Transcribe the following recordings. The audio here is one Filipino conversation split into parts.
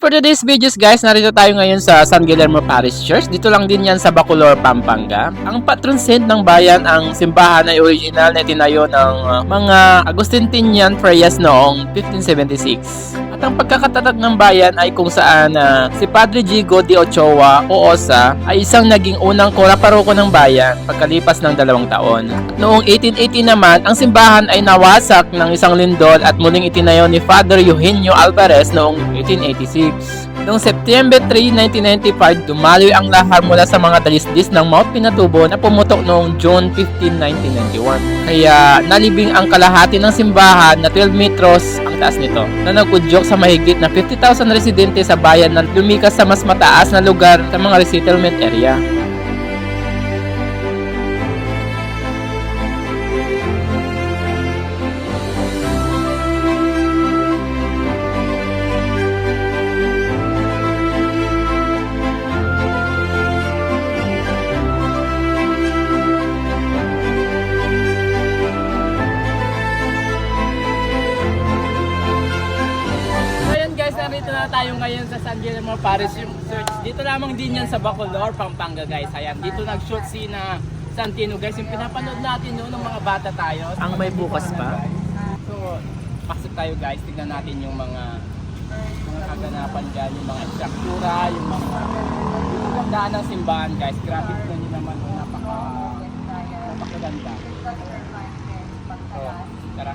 for today's videos guys, narito tayo ngayon sa San Guillermo Parish Church. Dito lang din yan sa Bacolor, Pampanga. Ang patron saint ng bayan, ang simbahan ay original na itinayo ng mga Agustinian Friars noong 1576. At ang pagkakatatag ng bayan ay kung saan si Padre Gigo de Ochoa o Osa ay isang naging unang kora paroko ng bayan pagkalipas ng 2 taon. At noong 1880 naman, ang simbahan ay nawasak ng isang lindol at muling itinayo ni Father Eugenio Alvarez noong 1886. Noong September 3, 1995, dumaloy ang lahar mula sa mga dalisdis ng Mount Pinatubo na pumutok noong June 15, 1991. Kaya nalibing ang kalahati ng simbahan na 12 metros ang taas nito, na nag-udyok sa mahigit na 50,000 residente sa bayan na lumikas sa mas mataas na lugar sa mga resettlement area. Narito na tayo ngayon sa San Guillermo Parish Church. Dito lamang din yan sa Bacolor, Pampanga guys. Ayan, dito nag-shoot si na Santino guys. Yung pinapanood natin noon ng mga bata tayo. Ang may bukas pa. So, pasok tayo guys. Tignan natin yung mga kaganapan dyan. Yung mga struktura, yung mga gandaan ng simbahan guys. Grabe po nyo naman. Napakaganda. So, tara.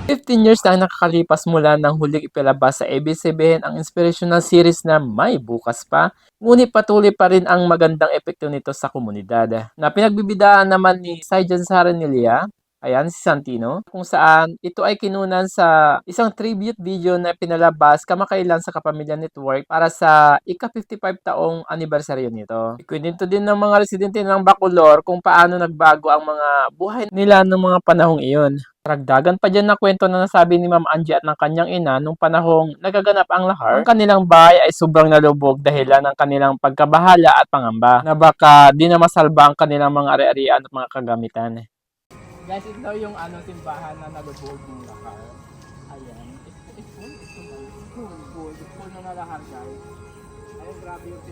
15 years na nakakalipas mula nang huling ipilabas sa ABS-CBN ang inspirational series na May Bukas Pa, ngunit patuloy pa rin ang magandang epekto nito sa komunidad. Na pinagbibidaan naman ni Saijan Saranilia, ayan si Santino, kung saan ito ay kinunan sa isang tribute video na pinalabas kamakailan sa Kapamilya Network para sa ika-55 taong anibersaryo nito. Ikwento din ng mga residente ng Bacolor kung paano nagbago ang mga buhay nila ng mga panahong iyon. Ragdagan pa dyan na kwento na nasabi ni Ma'am Angie at ng kanyang ina nung panahong nagaganap ang lahar, ang kanilang bahay ay sobrang nalubog dahilan ng kanilang pagkabahala at pangamba na baka di na masalba ang kanilang mga ari-arian at mga kagamitan. Guys, ito yung simbahan na nalubog ng lahar. Ayan. It's full na lahar guys. Ayun, grabe yung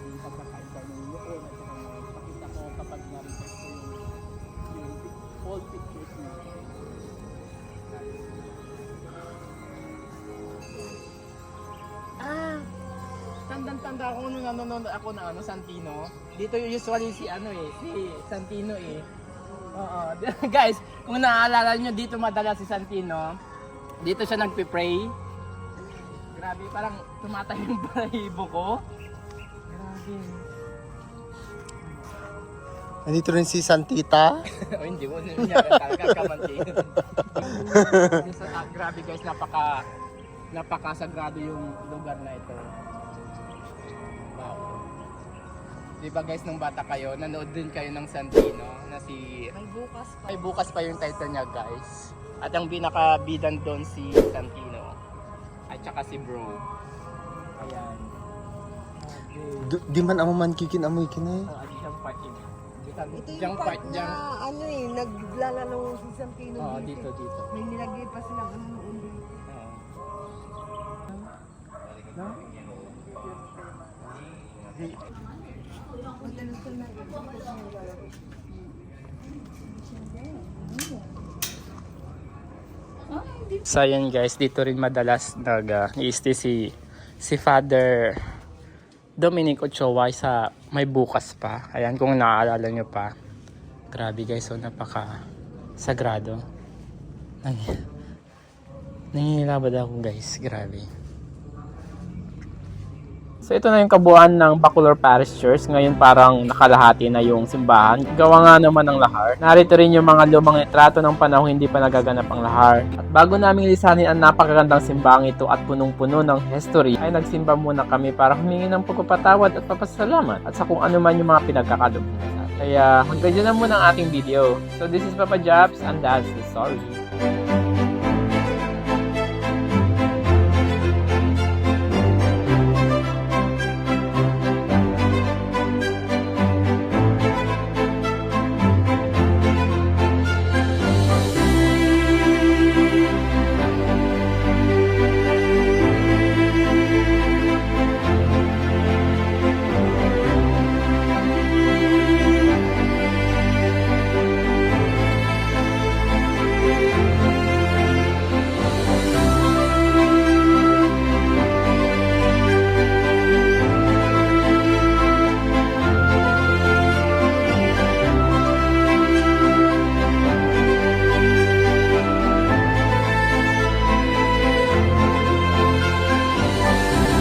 yung pagkakaiba ng loob at pakita ko kapag na-request ko yung old pictures na. Tandang-tanda ako nung nanonood ako na Santino. Dito usually si Santino eh. Oo. Guys, kung naaalala nyo, dito madalas si Santino. Dito siya nagpe-pray. Grabe, parang tumatay yung balahibo ko. Grabe. Nandito rin si Santita. O hindi mo niya talaga kamantin. Grabe guys, napakasagrado yung lugar na ito. Wow. Diba guys, nung bata kayo, nanood din kayo ng Santino na si May Bukas Pa yung title niya guys. At ang pinakabidan doon si Santino at saka si Bro. Ayan. Di man amo man kikin amoy kinay. Adi siyang part yun. Ito yung part na naglalaro si Santino dito. May nilagay pa silang noon dito. No? So ayan guys, dito rin madalas nag-i-stay si Father Dominic Ochoa sa May Bukas Pa. Ayan, kung naaalala nyo pa. Grabe guys, so napaka sagrado. Nangingilabad ako guys, grabe. So ito na yung kabuuan ng Bacolor Parish Church. Ngayon parang nakalahati na yung simbahan. Gawa nga naman ng lahar. Narito rin yung mga lumang litrato ng panahong hindi pa nagaganap ang lahar. At bago namin lisanin ang napakagandang simbahang ito at punong-puno ng history, ay nagsimba muna kami para humingi ng pagpapatawad at papasalamat at sa kung ano man yung mga pinagkakaloob nila. Kaya hanggang dyan na muna ang ating video. So this is Papa Jobs and that's the story.